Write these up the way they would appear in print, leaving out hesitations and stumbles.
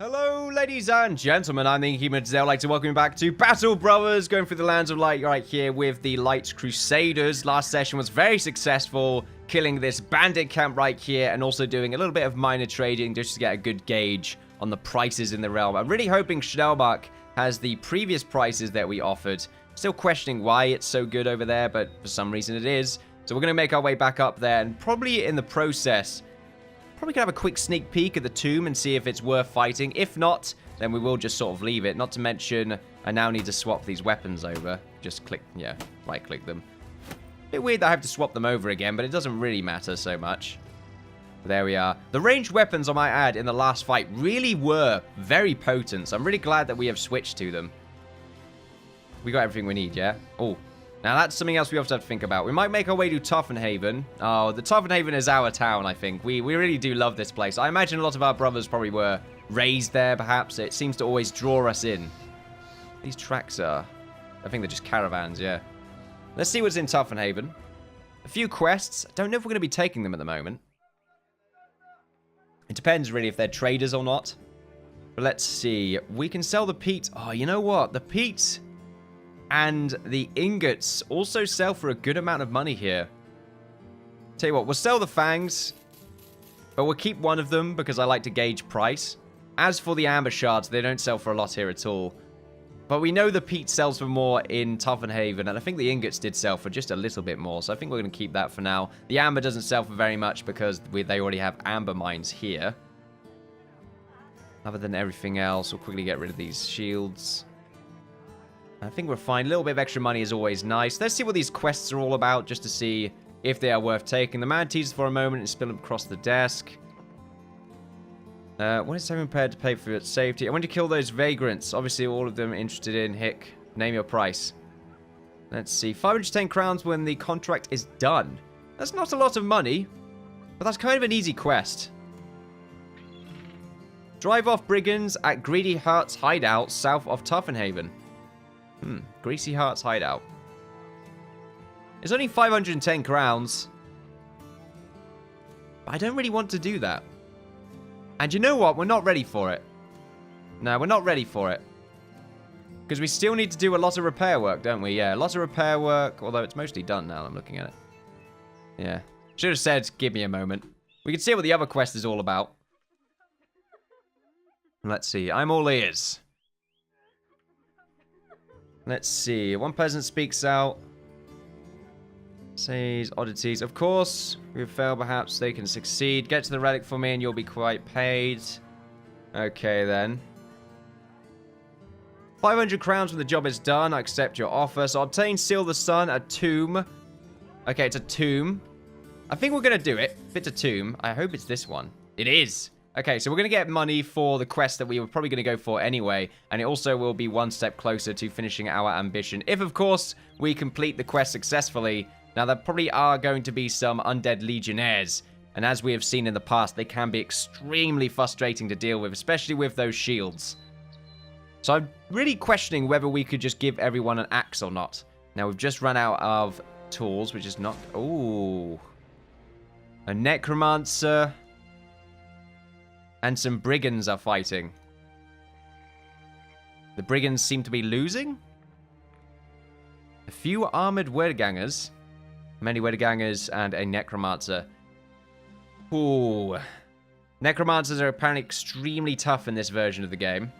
Hello, ladies and gentlemen, I'm the Innkeeper, and today I'd like to welcome you back to Battle Brothers, going through the Lands of Light right here with the Light Crusaders. Last session was very successful, killing this bandit camp right here, and also doing a little bit of minor trading just to get a good gauge on the prices in the realm. I'm really hoping Schnellbach has the previous prices that we offered. Still questioning why it's so good over there, but for some reason it is. So we're going to make our way back up there, and probably in the process, probably gonna have a quick sneak peek at the tomb and see if it's worth fighting. If not, then we will just sort of leave it. Not to mention, I now need to swap these weapons over. Just click, yeah, right-click them. Bit weird that I have to swap them over again, but it doesn't really matter so much. But there we are. The ranged weapons, I might add, in the last fight really were very potent. So I'm really glad that we have switched to them. We got everything we need, yeah? Oh. Now, that's something else we also have to think about. We might make our way to Tofenhaven. Oh, the Tofenhaven is our town, I think. We really do love this place. I imagine a lot of our brothers probably were raised there, perhaps. It seems to always draw us in. These tracks are... I think they're just caravans, yeah. Let's see what's in Tofenhaven. A few quests. I don't know if we're going to be taking them at the moment. It depends, really, if they're traders or not. But let's see. We can sell the peat. Oh, you know what? The peat... and the ingots also sell for a good amount of money here. Tell you what, we'll sell the fangs, but we'll keep one of them because I like to gauge price. As for the amber shards, they don't sell for a lot here at all. But we know the peat sells for more in Tofenhaven, and I think the ingots did sell for just a little bit more, so I think we're going to keep that for now. The amber doesn't sell for very much because they already have amber mines here. Other than everything else, we'll quickly get rid of these shields. I think we're fine. A little bit of extra money is always nice. Let's see what these quests are all about, just to see if they are worth taking. The man teases for a moment and spill them across the desk. When is someone prepared to pay for its safety? I want to kill those vagrants. Obviously, all of them interested in Hick. Name your price. Let's see. 510 crowns when the contract is done. That's not a lot of money, but that's kind of an easy quest. Drive off brigands at Greedy Heart's hideout south of Tofenhaven. Greasy Heart's hideout. It's only 510 crowns. But I don't really want to do that. And you know what? We're not ready for it. No, we're not ready for it. Because we still need to do a lot of repair work, don't we? Yeah, a lot of repair work. Although it's mostly done now, I'm looking at it. Yeah. Should have said, give me a moment. We can see what the other quest is all about. Let's see. I'm all ears. Let's see. One peasant speaks out. Says oddities. Of course, if we fail, perhaps they can succeed. Get to the relic for me and you'll be quite paid. Okay, then. 500 crowns when the job is done. I accept your offer. So obtain Seal the Sun, a tomb. Okay, it's a tomb. I think we're going to do it. If it's a tomb, I hope it's this one. It is. Okay, so we're going to get money for the quest that we were probably going to go for anyway, and it also will be one step closer to finishing our ambition. If, of course, we complete the quest successfully. Now, there probably are going to be some undead legionnaires, and as we have seen in the past, they can be extremely frustrating to deal with, especially with those shields. So I'm really questioning whether we could just give everyone an axe or not. Now, we've just run out of tools, which is not... Ooh. A necromancer... and some brigands are fighting. The brigands seem to be losing. A few armored wordgangers. Many wordgangers and a necromancer. Ooh. Necromancers are apparently extremely tough in this version of the game.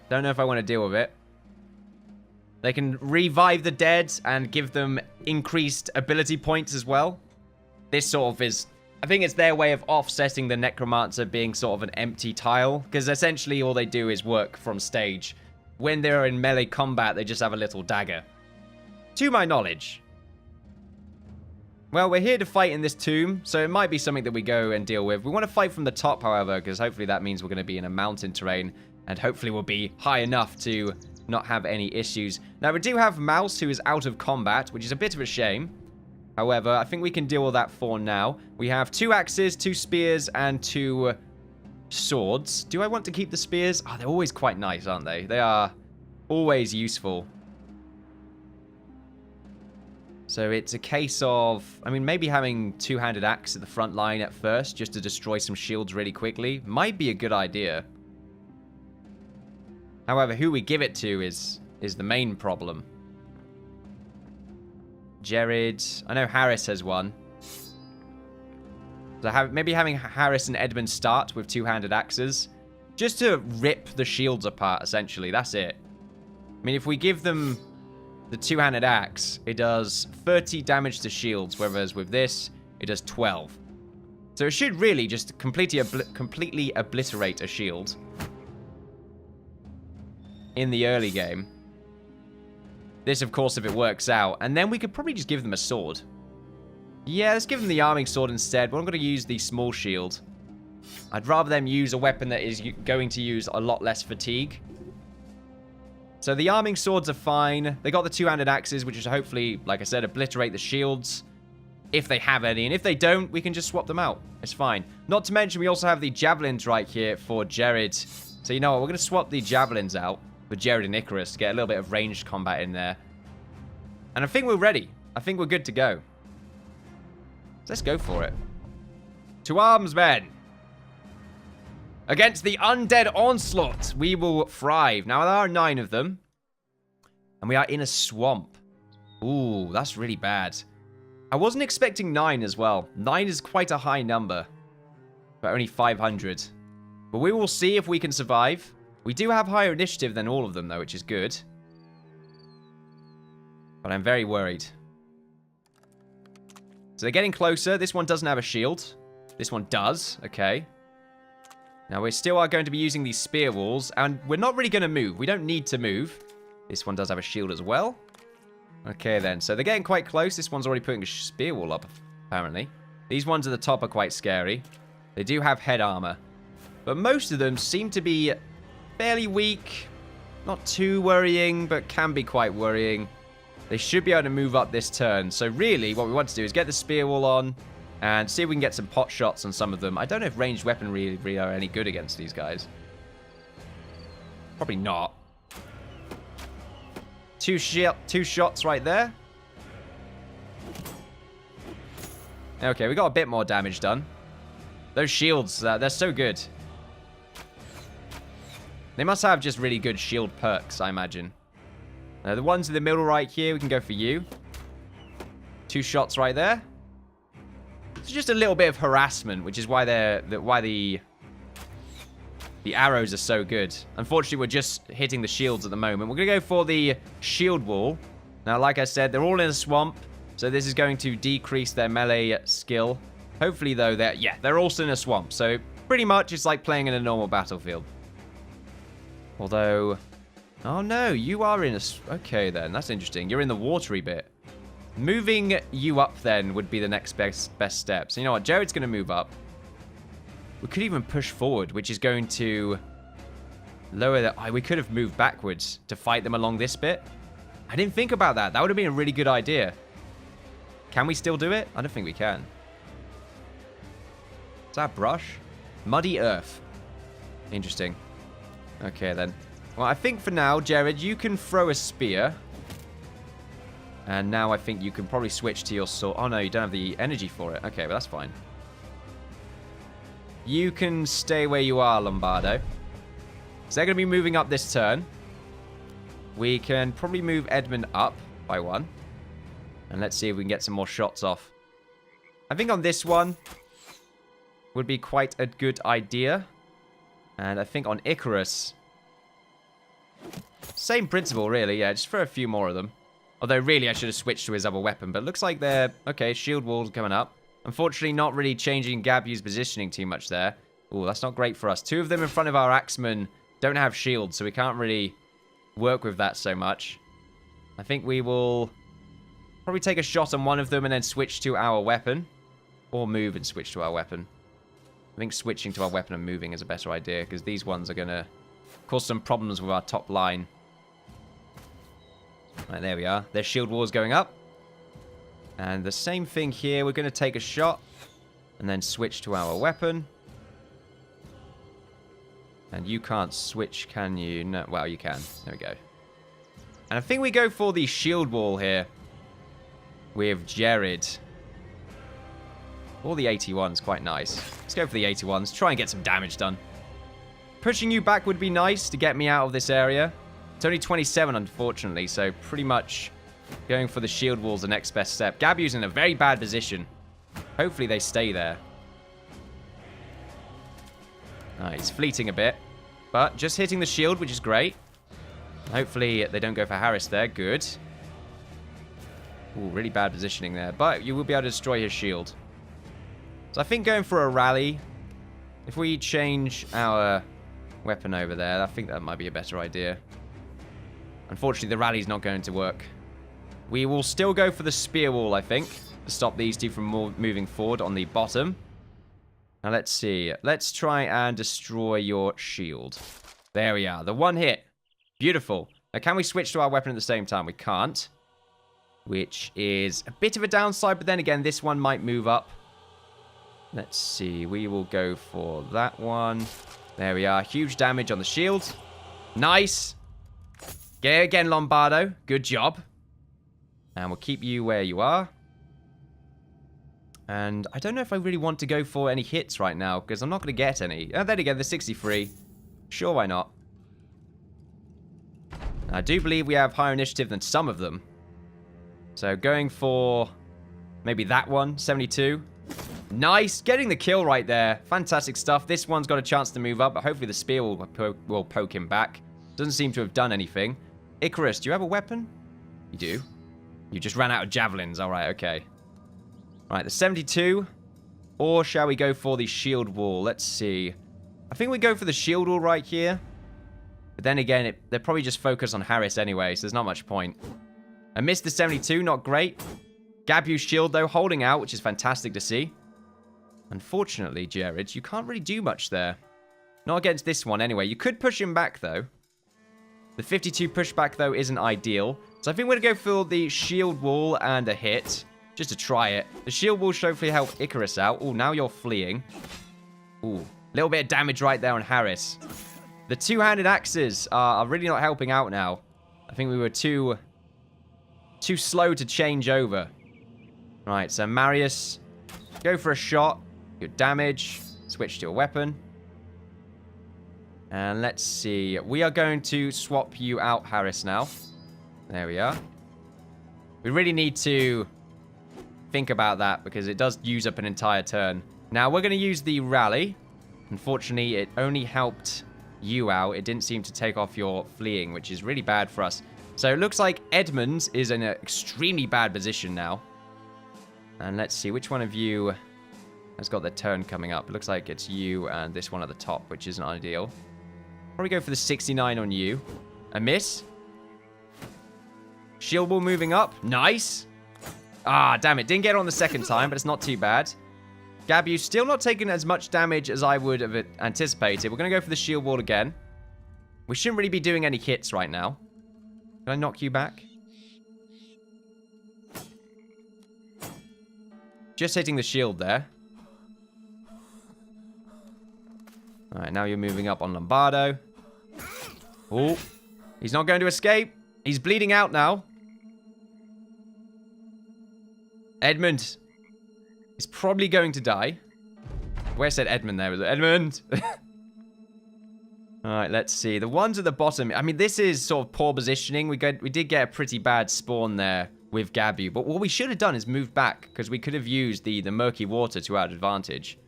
Don't know if I want to deal with it. They can revive the dead and give them increased ability points as well. This sort of is... I think it's their way of offsetting the necromancer being sort of an empty tile. Because essentially all they do is work from stage. When they're in melee combat, they just have a little dagger. To my knowledge. Well, we're here to fight in this tomb. So it might be something that we go and deal with. We want to fight from the top, however. Because hopefully that means we're going to be in a mountain terrain. And hopefully we'll be high enough to not have any issues. Now we do have Mouse, who is out of combat. Which is a bit of a shame. However, I think we can deal with that for now. We have 2 axes, 2 spears, and 2 swords. Do I want to keep the spears? Oh, they're always quite nice, aren't they? They are always useful. So it's a case of, I mean, maybe having two-handed axe at the front line at first, just to destroy some shields really quickly, might be a good idea. However, who we give it to is the main problem. Jared, I know Harris has one. So maybe having Harris and Edmund start with two-handed axes, just to rip the shields apart, essentially. That's it. I mean, if we give them the two-handed axe, it does 30 damage to shields, whereas with this, it does 12. So it should really just completely obliterate a shield in the early game. This, of course, if it works out. And then we could probably just give them a sword. Yeah, let's give them the arming sword instead. But I'm going to use the small shield. I'd rather them use a weapon that is going to use a lot less fatigue. So the arming swords are fine. They got the two-handed axes, which is hopefully, like I said, obliterate the shields. If they have any. And if they don't, we can just swap them out. It's fine. Not to mention, we also have the javelins right here for Jared. So you know what? We're going to swap the javelins out with Jared and Icarus to get a little bit of ranged combat in there. And I think we're ready. I think we're good to go. So let's go for it. To arms, men. Against the undead onslaught, we will thrive. Now, there are 9 of them. And we are in a swamp. Ooh, that's really bad. I wasn't expecting 9 as well. 9 is quite a high number. But only 500. But we will see if we can survive. We do have higher initiative than all of them, though, which is good. But I'm very worried. So they're getting closer. This one doesn't have a shield. This one does. Okay. Now, we still are going to be using these spear walls. And we're not really going to move. We don't need to move. This one does have a shield as well. Okay, then. So they're getting quite close. This one's already putting a spear wall up, apparently. These ones at the top are quite scary. They do have head armor. But most of them seem to be fairly weak. Not too worrying, but can be quite worrying. They should be able to move up this turn. So really, what we want to do is get the spear wall on and see if we can get some pot shots on some of them. I don't know if ranged weaponry really are any good against these guys. Probably not. Two shots right there. Okay, we got a bit more damage done. Those shields, they're so good. They must have just really good shield perks, I imagine. The ones in the middle right here, we can go for you. 2 shots right there. It's just a little bit of harassment, which is why the arrows are so good. Unfortunately, we're just hitting the shields at the moment. We're going to go for the shield wall. Now, like I said, they're all in a swamp, so this is going to decrease their melee skill. Hopefully, though, they're also in a swamp, so pretty much it's like playing in a normal battlefield. Although, oh no, you are in a... Okay, then, that's interesting. You're in the watery bit. Moving you up, then, would be the next best step. So, you know what? Jared's going to move up. We could even push forward, which is going to lower the... we could have moved backwards to fight them along this bit. I didn't think about that. That would have been a really good idea. Can we still do it? I don't think we can. Is that brush? Muddy earth. Interesting. Okay, then. Well, I think for now, Jared, you can throw a spear. And now I think you can probably switch to your sword. Oh, no, you don't have the energy for it. Okay, but that's fine. You can stay where you are, Lombardo. So they're going to be moving up this turn. We can probably move Edmund up by 1. And let's see if we can get some more shots off. I think on this one would be quite a good idea. And I think on Icarus, same principle, really. Yeah, just throw a few more of them. Although, really, I should have switched to his other weapon. But it looks like they're... Okay, shield wall's coming up. Unfortunately, not really changing Gabu's positioning too much there. Ooh, that's not great for us. 2 of them in front of our axemen don't have shields, so we can't really work with that so much. I think we will probably take a shot on one of them and then switch to our weapon. Or move and switch to our weapon. I think switching to our weapon and moving is a better idea, because these ones are going to cause some problems with our top line. Right, there we are. Their shield wall is going up. And the same thing here. We're going to take a shot and then switch to our weapon. And you can't switch, can you? No, well, you can. There we go. And I think we go for the shield wall here. with Jared. Or the 81's quite nice. Let's go for the 81's. Try and get some damage done. Pushing you back would be nice to get me out of this area. It's only 27, unfortunately, so pretty much going for the shield wall's the next best step. Gabu's in a very bad position. Hopefully they stay there. He's fleeting a bit, but just hitting the shield, which is great. Hopefully they don't go for Harris there. Good. Ooh, really bad positioning there, but you will be able to destroy his shield. So I think going for a rally, if we change our weapon over there, I think that might be a better idea. Unfortunately, the rally's not going to work. We will still go for the spear wall, I think, to stop these two from moving forward on the bottom. Now, let's see. Let's try and destroy your shield. There we are. The one hit. Beautiful. Now, can we switch to our weapon at the same time? We can't. Which is a bit of a downside, but then again, this one might move up. Let's see. We will go for that one. There we are. Huge damage on the shield. Nice. Yeah, again, Lombardo. Good job. And we'll keep you where you are. And I don't know if I really want to go for any hits right now, because I'm not going to get any. Oh, there again, the 63. Sure, why not? I do believe we have higher initiative than some of them. So going for maybe that one, 72. Nice, getting the kill right there. Fantastic stuff. This one's got a chance to move up, but hopefully the spear will poke him back. Doesn't seem to have done anything. Icarus, do you have a weapon? You do. You just ran out of javelins. All right, okay. All right, the 72. Or shall we go for the shield wall? Let's see. I think we go for the shield wall right here. But then again, they'll probably just focus on Harris anyway, so there's not much point. I missed the 72, not great. Gabu's shield, though, holding out, which is fantastic to see. Unfortunately, Jared, you can't really do much there. Not against this one, anyway. You could push him back, though. The 52 pushback, though, isn't ideal. So I think we're going to go for the shield wall and a hit. Just to try it. The shield wall should hopefully help Icarus out. Oh, now you're fleeing. Ooh, a little bit of damage right there on Harris. The two-handed axes are really not helping out now. I think we were too slow to change over. Right, so Marius, go for a shot. Good damage. Switch to a weapon. And let's see. We are going to swap you out, Harris, now. There we are. We really need to think about that because it does use up an entire turn. Now, we're going to use the rally. Unfortunately, it only helped you out. It didn't seem to take off your fleeing, which is really bad for us. So it looks like Edmund is in an extremely bad position now. And let's see, which one of you has got their turn coming up? It looks like it's you and this one at the top, which isn't ideal. Probably go for the 69 on you. A miss. Shield wall moving up. Nice. Ah, damn it. Didn't get it on the second time, but it's not too bad. Gabu still not taking as much damage as I would have anticipated. We're going to go for the shield wall again. We shouldn't really be doing any hits right now. Can I knock you back? Just hitting the shield there. Alright, now you're moving up on Lombardo. Oh, he's not going to escape. He's bleeding out now. Edmund is probably going to die. Where said Edmund there? Was it Edmund? Alright, let's see. The ones at the bottom. I mean, this is sort of poor positioning. We did get a pretty bad spawn there with Gabu. But what we should have done is moved back, because we could have used the murky water to our advantage.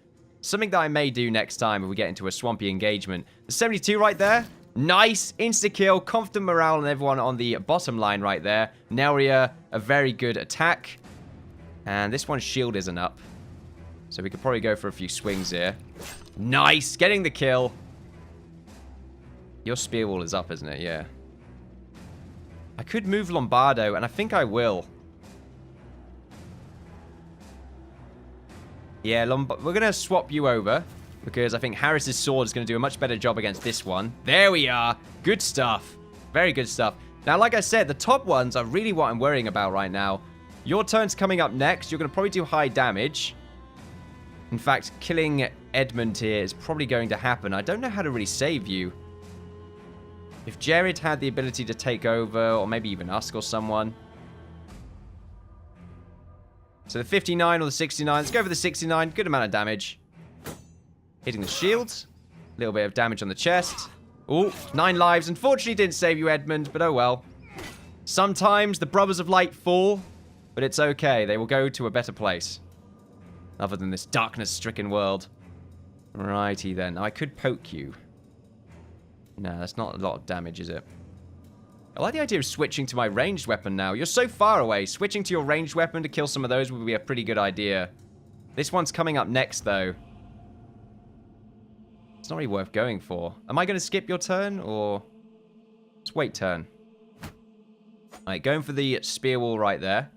Something that I may do next time if we get into a swampy engagement. The 72 right there. Nice. Insta-kill. Confident morale on everyone on the bottom line right there. Neria, a very good attack. And this one's shield isn't up. So we could probably go for a few swings here. Nice. Getting the kill. Your spear wall is up, isn't it? Yeah. I could move Lombardo, and I think I will. Yeah, we're going to swap you over, because I think Harris's sword is going to do a much better job against this one. There we are. Good stuff. Very good stuff. Now, like I said, the top ones are really what I'm worrying about right now. Your turn's coming up next. You're going to probably do high damage. In fact, killing Edmund here is probably going to happen. I don't know how to really save you. If Jared had the ability to take over, or maybe even Usk or someone. So the 59 or the 69. Let's go for the 69. Good amount of damage. Hitting the shields. A little bit of damage on the chest. Oh, 9 lives. Unfortunately, didn't save you, Edmund, but oh well. Sometimes the Brothers of Light fall, but it's okay. They will go to a better place. Other than this darkness-stricken world. Righty then. Now, I could poke you. No, that's not a lot of damage, is it? I like the idea of switching to my ranged weapon now. You're so far away. Switching to your ranged weapon to kill some of those would be a pretty good idea. This one's coming up next, though. It's not really worth going for. Am I going to skip your turn, or... Let's wait turn. Alright, going for the spear wall right there.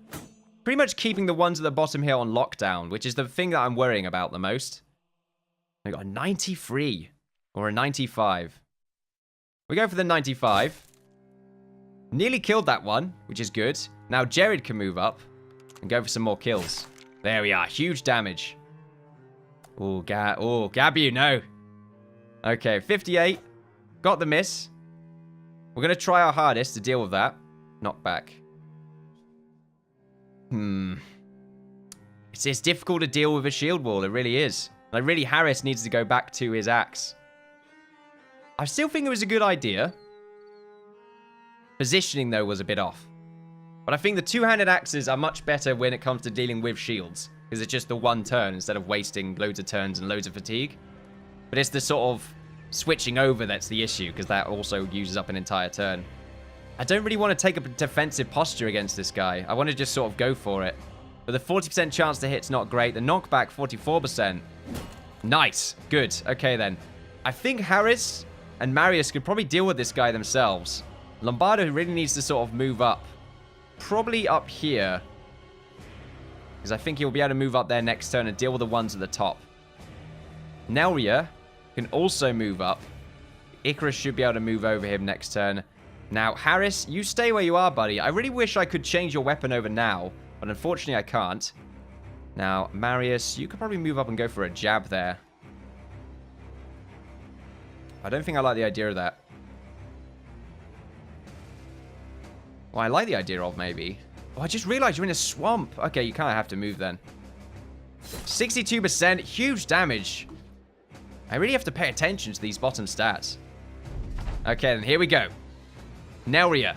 Pretty much keeping the ones at the bottom here on lockdown, which is the thing that I'm worrying about the most. We got a 93. Or a 95. We go for the 95. Nearly killed that one, which is good. Now Jared can move up and go for some more kills. There we are. Huge damage. Oh, Gabu, no. Okay, 58. Got the miss. We're going to try our hardest to deal with that. Knockback. It's difficult to deal with a shield wall. It really is. Like, really, Harris needs to go back to his axe. I still think it was a good idea. Positioning, though, was a bit off. But I think the two-handed axes are much better when it comes to dealing with shields. Because it's just the one turn instead of wasting loads of turns and loads of fatigue. But it's the sort of switching over that's the issue, because that also uses up an entire turn. I don't really want to take a defensive posture against this guy. I want to just sort of go for it. But the 40% chance to hit's not great. The knockback, 44%. Nice. Good. Okay, then. I think Harris and Marius could probably deal with this guy themselves. Lombardo really needs to sort of move up. Probably up here. Because I think he'll be able to move up there next turn and deal with the ones at the top. Nelria can also move up. Icarus should be able to move over him next turn. Now, Harris, you stay where you are, buddy. I really wish I could change your weapon over now. But unfortunately, I can't. Now, Marius, you could probably move up and go for a jab there. I don't think I like the idea of that. Well, I like the idea of maybe. Oh, I just realized you're in a swamp. Okay, you kind of have to move then. 62%. Huge damage. I really have to pay attention to these bottom stats. Okay, then here we go. Nelria.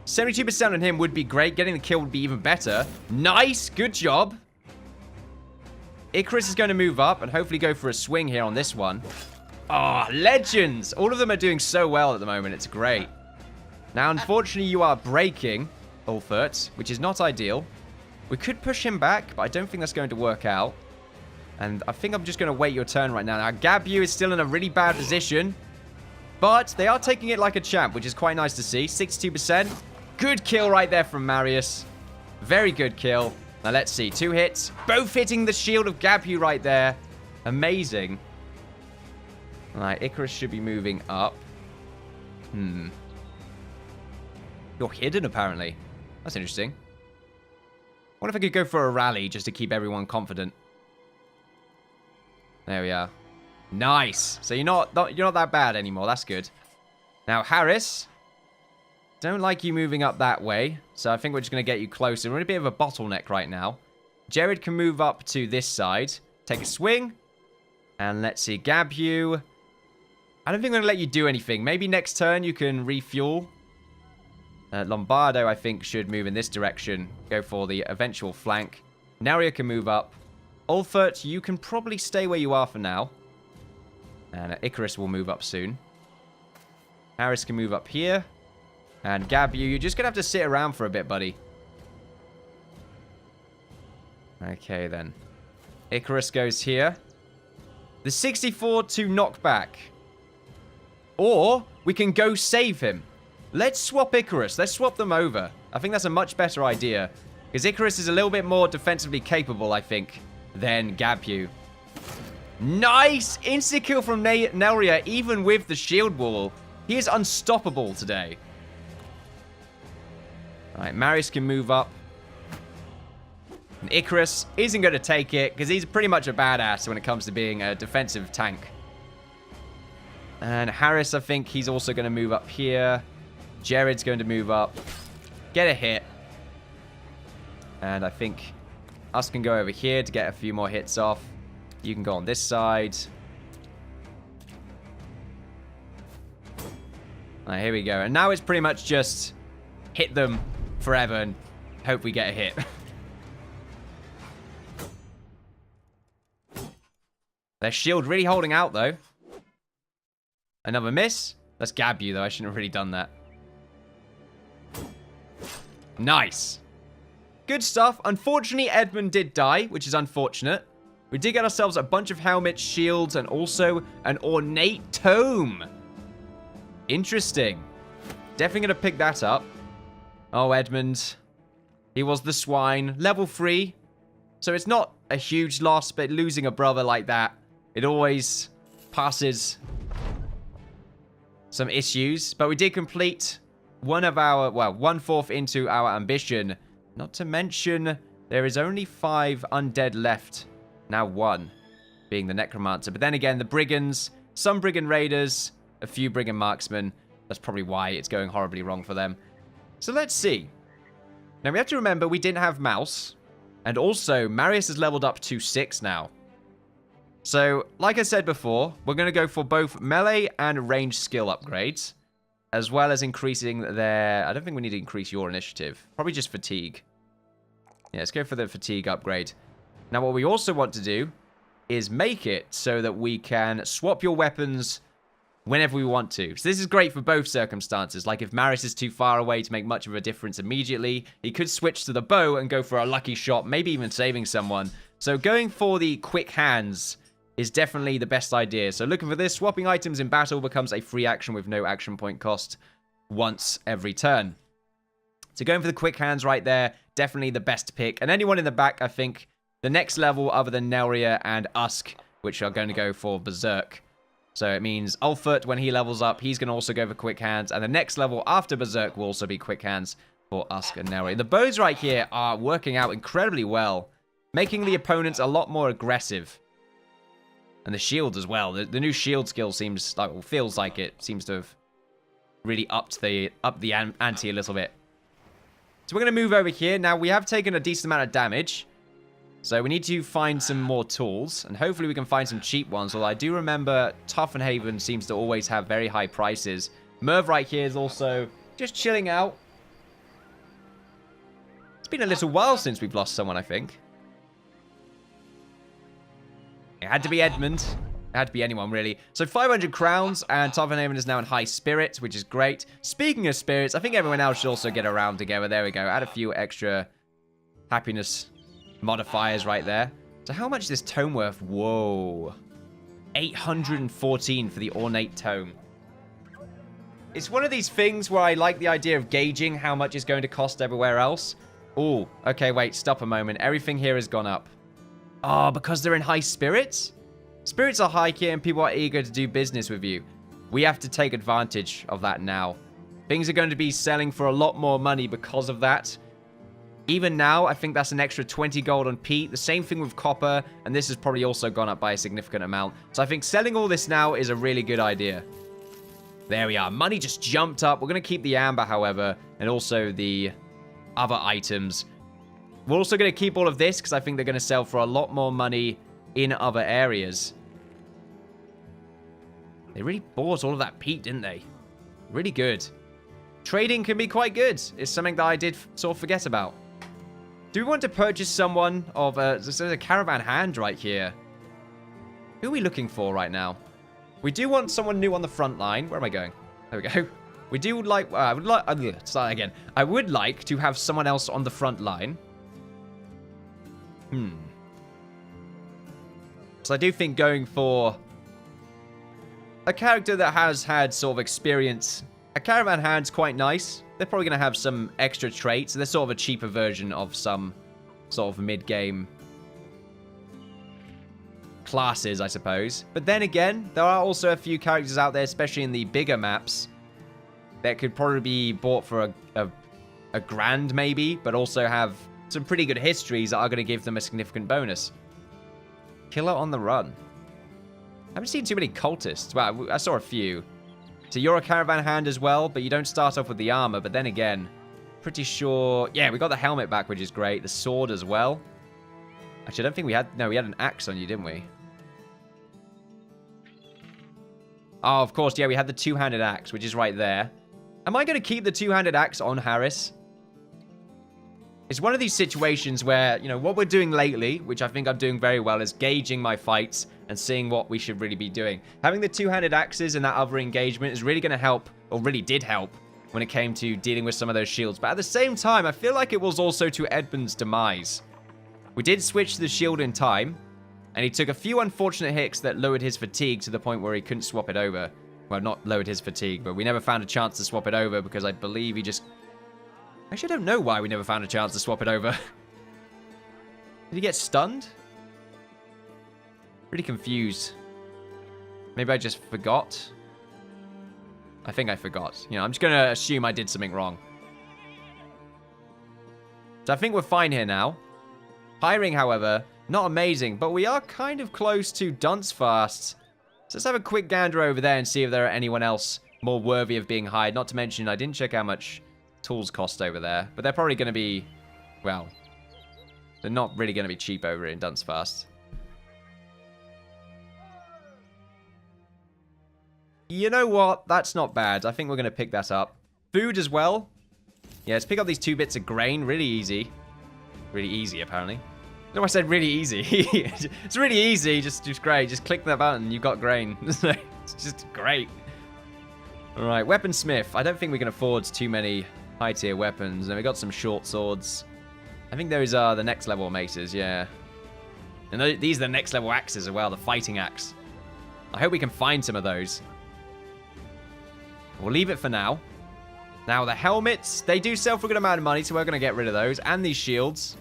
72% on him would be great. Getting the kill would be even better. Nice. Good job. Icarus is going to move up and hopefully go for a swing here on this one. Oh, legends. All of them are doing so well at the moment. It's great. Now, unfortunately, you are breaking, Ulfert, which is not ideal. We could push him back, but I don't think that's going to work out. And I think I'm just going to wait your turn right now. Now, Gabu is still in a really bad position. But they are taking it like a champ, which is quite nice to see. 62%. Good kill right there from Marius. Very good kill. Now, let's see. 2 hits. Both hitting the shield of Gabu right there. Amazing. All right, Icarus should be moving up. You're hidden, apparently. That's interesting. What if I could go for a rally just to keep everyone confident? There we are. Nice. So you're not that bad anymore. That's good. Now, Harris. Don't like you moving up that way. So I think we're just going to get you closer. We're in a bit of a bottleneck right now. Jared can move up to this side. Take a swing. And let's see. Gabu. I don't think I'm going to let you do anything. Maybe next turn you can refuel. Lombardo, I think, should move in this direction. Go for the eventual flank. Naria can move up. Ulfert, you can probably stay where you are for now. And Icarus will move up soon. Harris can move up here. And Gabu, you're just going to have to sit around for a bit, buddy. Okay, then. Icarus goes here. The 64 to knockback. Or we can go save him. Let's swap Icarus. Let's swap them over. I think that's a much better idea. Because Icarus is a little bit more defensively capable, I think, than Gabu. Nice! Insta-kill from Nelria, even with the shield wall. He is unstoppable today. Alright, Marius can move up. And Icarus isn't going to take it, because he's pretty much a badass when it comes to being a defensive tank. And Harris, I think he's also going to move up here. Jared's going to move up. Get a hit. And I think Us can go over here to get a few more hits off. You can go on this side. Alright, here we go. And now it's pretty much just hit them forever and hope we get a hit. Their shield really holding out, though. Another miss. Let's gab you, though. I shouldn't have really done that. Nice. Good stuff. Unfortunately, Edmund did die, which is unfortunate. We did get ourselves a bunch of helmets, shields, and also an ornate tome. Interesting. Definitely going to pick that up. Oh, Edmund. He was the swine. Level 3. So it's not a huge loss, but losing a brother like that, it always passes some issues. But we did complete one of our, well, 1/4 into our ambition. Not to mention, there is only 5 undead left. Now 1, being the necromancer. But then again, the brigands, some brigand raiders, a few brigand marksmen. That's probably why it's going horribly wrong for them. So let's see. Now we have to remember we didn't have Mouse. And also, Marius has leveled up to 6 now. So, like I said before, we're going to go for both melee and range skill upgrades. As well as increasing their... I don't think we need to increase your initiative. Probably just fatigue. Yeah, let's go for the fatigue upgrade. Now, what we also want to do is make it so that we can swap your weapons whenever we want to. So this is great for both circumstances. Like if Marius is too far away to make much of a difference immediately, he could switch to the bow and go for a lucky shot, maybe even saving someone. So going for the quick hands is definitely the best idea. So looking for this, swapping items in battle becomes a free action with no action point cost once every turn. So going for the quick hands right there, definitely the best pick. And anyone in the back, I think, the next level other than Nelria and Usk, which are going to go for Berserk. So it means Ulfert, when he levels up, he's going to also go for quick hands. And the next level after Berserk will also be quick hands for Usk and Nelria. The bows right here are working out incredibly well, making the opponents a lot more aggressive. And the shields as well. The new shield skill seems like, well, feels like it seems to have really upped the ante a little bit. So we're going to move over here. Now, we have taken a decent amount of damage. So we need to find some more tools. And hopefully we can find some cheap ones. Although I do remember Tufnhaven seems to always have very high prices. Merv right here is also just chilling out. It's been a little while since we've lost someone, I think. It had to be Edmund. It had to be anyone, really. So 500 crowns, and Tufnhaven is now in high spirits, which is great. Speaking of spirits, I think everyone else should also get around together. There we go. Add a few extra happiness modifiers right there. So how much is this tome worth? Whoa. 814 for the ornate tome. It's one of these things where I like the idea of gauging how much it's going to cost everywhere else. Oh, okay, wait, stop a moment. Everything here has gone up. Oh, because they're in high spirits? Spirits are high here and people are eager to do business with you. We have to take advantage of that now. Things are going to be selling for a lot more money because of that. Even now, I think that's an extra 20 gold on peat. The same thing with copper, and this has probably also gone up by a significant amount. So I think selling all this now is a really good idea. There we are. Money just jumped up. We're going to keep the amber, however, and also the other items. We're also going to keep all of this because I think they're going to sell for a lot more money in other areas. They really bought all of that peat, didn't they? Really good. Trading can be quite good. It's something that I did sort of forget about. Do we want to purchase someone of there's a caravan hand right here. Who are we looking for right now? We do want someone new on the front line. Where am I going? There we go. We do like... I would like... start again. I would like to have someone else on the front line. So I do think going for a character that has had sort of experience. A caravan hand's quite nice. They're probably going to have some extra traits. They're sort of a cheaper version of some sort of mid-game classes, I suppose. But then again, there are also a few characters out there, especially in the bigger maps, that could probably be bought for a grand maybe, but also have some pretty good histories that are going to give them a significant bonus. Killer on the run. I haven't seen too many cultists. Well, I saw a few. So you're a caravan hand as well, but you don't start off with the armor. But then again, pretty sure... Yeah, we got the helmet back, which is great. The sword as well. Actually, I don't think we had... No, we had an axe on you, didn't we? Oh, of course, yeah, we had the two-handed axe, which is right there. Am I going to keep the two-handed axe on Harris? It's one of these situations where, you know, what we're doing lately, which I think I'm doing very well, is gauging my fights and seeing what we should really be doing. Having the two-handed axes in that other engagement is really going to help, or really did help, when it came to dealing with some of those shields. But at the same time, I feel like it was also to Edmund's demise. We did switch to the shield in time, and he took a few unfortunate hits that lowered his fatigue to the point where he couldn't swap it over. Well, not lowered his fatigue, but we never found a chance to swap it over because I believe he just... Actually, I don't know why we never found a chance to swap it over. Did he get stunned? Pretty confused. Maybe I just forgot. I think I forgot. You know, I'm just going to assume I did something wrong. So I think we're fine here now. Hiring, however, not amazing, but we are kind of close to Dunsfast. So let's have a quick gander over there and see if there are anyone else more worthy of being hired. Not to mention, I didn't check how much tools cost over there, but they're probably going to be, well, they're not really going to be cheap over in Dunsfast. You know what? That's not bad. I think we're going to pick that up. Food as well. Yeah, let's pick up these 2 bits of grain. Really easy. Really easy, apparently. No, I said really easy. It's really easy. Just great. Just click that button. You've got grain. It's just great. All right, weaponsmith. I don't think we can afford too many high-tier weapons. And we got some short swords. I think those are the next level maces, yeah. And these are the next level axes as well, the fighting axe. I hope we can find some of those. We'll leave it for now. Now, the helmets, they do sell for a good amount of money, so we're going to get rid of those. And these shields,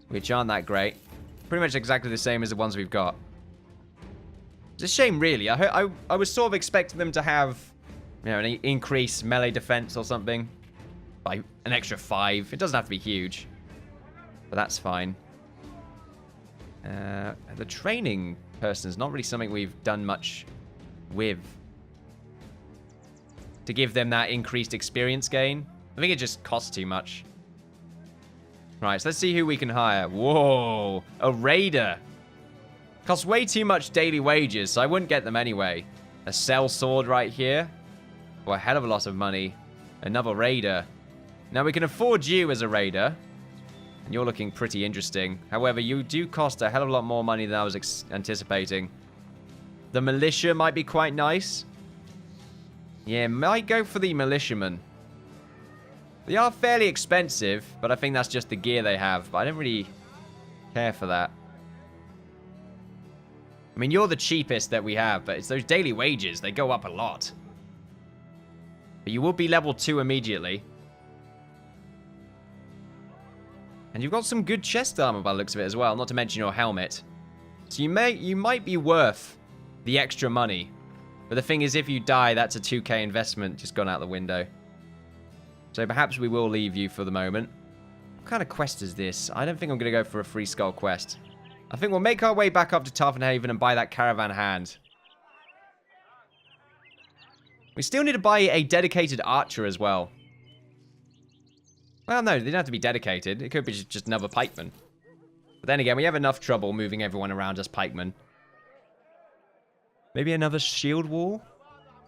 which aren't that great. Pretty much exactly the same as the ones we've got. It's a shame, really. I was sort of expecting them to have, you know, an increased melee defense or something. By an extra 5. It doesn't have to be huge. But that's fine. The training person is not really something we've done much with. To give them that increased experience gain. I think it just costs too much. Right, so let's see who we can hire. Whoa, a raider. Costs way too much daily wages, so I wouldn't get them anyway. A cell sword right here. For a hell of a lot of money. Another raider. Now, we can afford you as a raider. And you're looking pretty interesting. However, you do cost a hell of a lot more money than I was anticipating. The militia might be quite nice. Yeah, might go for the militiamen. They are fairly expensive, but I think that's just the gear they have. But I don't really care for that. I mean, you're the cheapest that we have, but it's those daily wages. They go up a lot. But you will be level 2 immediately. And you've got some good chest armor by the looks of it as well, not to mention your helmet. So you might be worth the extra money. But the thing is, if you die, that's a 2k investment just gone out the window. So perhaps we will leave you for the moment. What kind of quest is this? I don't think I'm going to go for a free skull quest. I think we'll make our way back up to Tarfanhaven and buy that caravan hand. We still need to buy a dedicated archer as well. Well, no, they don't have to be dedicated. It could be just another pikeman. But then again, we have enough trouble moving everyone around as pikemen. Maybe another shield wall?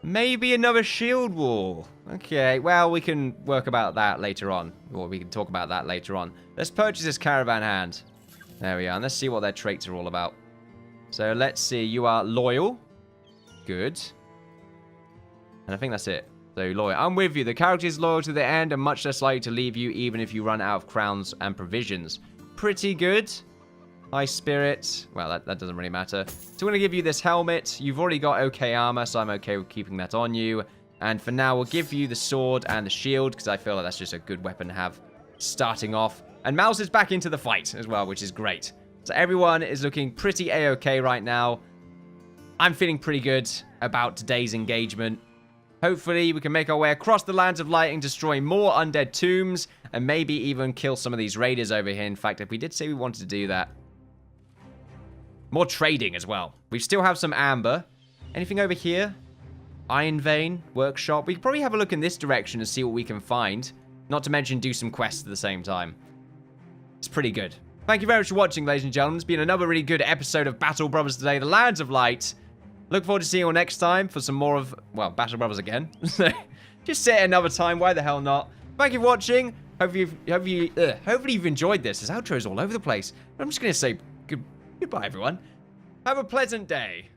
Maybe another shield wall. Okay, well, we can work about that later on. Or we can talk about that later on. Let's purchase this caravan hand. There we are. And let's see what their traits are all about. So let's see. You are loyal. Good. And I think that's it. So loyal. I'm with you. The character is loyal to the end and much less likely to leave you even if you run out of crowns and provisions. Pretty good. High spirit. Well, that doesn't really matter. So we're going to give you this helmet. You've already got okay armor, so I'm okay with keeping that on you. And for now, we'll give you the sword and the shield, because I feel like that's just a good weapon to have starting off. And Mouse is back into the fight as well, which is great. So everyone is looking pretty a-okay right now. I'm feeling pretty good about today's engagement. Hopefully, we can make our way across the lands of light and destroy more undead tombs, and maybe even kill some of these raiders over here. In fact, if we did say we wanted to do that. More trading as well. We still have some amber. Anything over here? Iron vein, workshop. We could probably have a look in this direction and see what we can find. Not to mention do some quests at the same time. It's pretty good. Thank you very much for watching, ladies and gentlemen. It's been another really good episode of Battle Brothers today, the Lands of Light. Look forward to seeing you all next time for some more of, well, Battle Brothers again. Just say it another time, why the hell not? Thank you for watching. Hopefully you've enjoyed this. This outro's all over the place. I'm just going to say goodbye, everyone. Have a pleasant day.